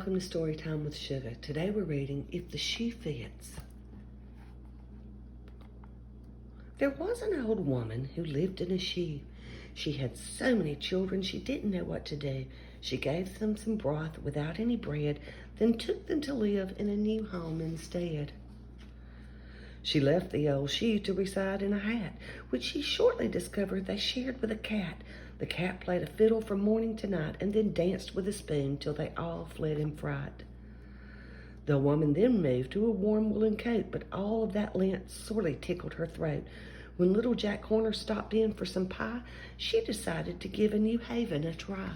Welcome to Storytime with Sugar. Today we're reading If the Shoe Fits. There was an old woman who lived in a shoe. She had so many children she didn't know what to do. She gave them some broth without any bread, then took them to live in a new home instead. She left the old shoe to reside in a hat, which she shortly discovered they shared with a cat. The cat played a fiddle from morning to night and then danced with a spoon till they all fled in fright. The woman then moved to a warm woolen coat, but all of that lint sorely tickled her throat. When little Jack Horner stopped in for some pie, she decided to give a new haven a try.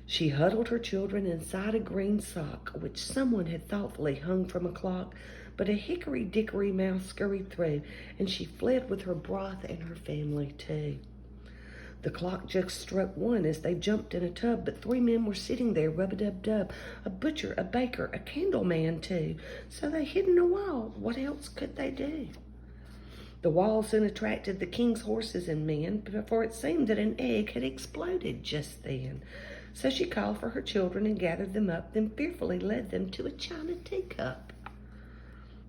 She huddled her children inside a green sock, which someone had thoughtfully hung from a clock, but a hickory-dickory mouse scurried through, and she fled with her broth and her family too. The clock just struck 1 as they jumped in a tub, but 3 men were sitting there, rub-a-dub-dub, a butcher, a baker, a candle man too. So they hid in a wall. What else could they do? The wall soon attracted the king's horses and men, for it seemed that an egg had exploded just then. So she called for her children and gathered them up, then fearfully led them to a china teacup.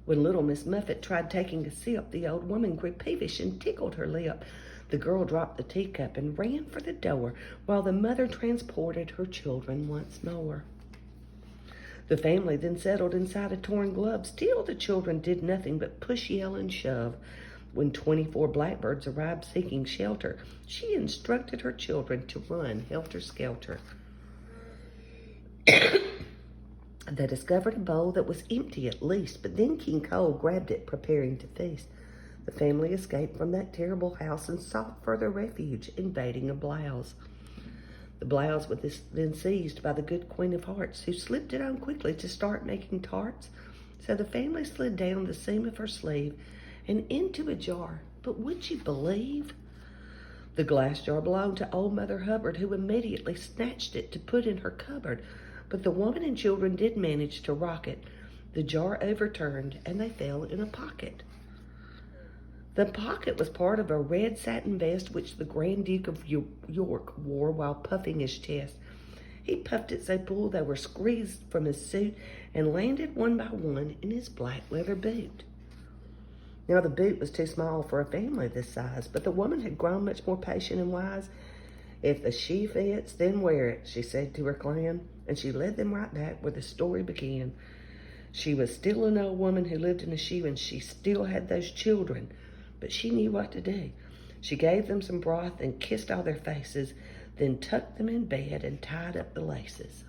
When little Miss Muffet tried taking a sip, the old woman grew peevish and tickled her lip. The girl dropped the teacup and ran for the door, while the mother transported her children once more. The family then settled inside a torn glove. Still the children did nothing but push, yell, and shove. When 24 blackbirds arrived seeking shelter, she instructed her children to run helter-skelter. They discovered a bowl that was empty at least, but then King Cole grabbed it, preparing to feast. The family escaped from that terrible house and sought further refuge, invading a blouse. The blouse was then seized by the good Queen of Hearts, who slipped it on quickly to start making tarts. So the family slid down the seam of her sleeve and into a jar. But would you believe? The glass jar belonged to old Mother Hubbard, who immediately snatched it to put in her cupboard. But the woman and children did manage to rock it. The jar overturned, and they fell in a pocket. The pocket was part of a red satin vest which the Grand Duke of York wore while puffing his chest. He puffed it so full they were squeezed from his suit and landed one by one in his black leather boot. Now the boot was too small for a family this size, but the woman had grown much more patient and wise. "If the shoe fits, then wear it," she said to her clan, and she led them right back where the story began. She was still an old woman who lived in a shoe, and she still had those children, but she knew what to do. She gave them some broth and kissed all their faces, then tucked them in bed and tied up the laces.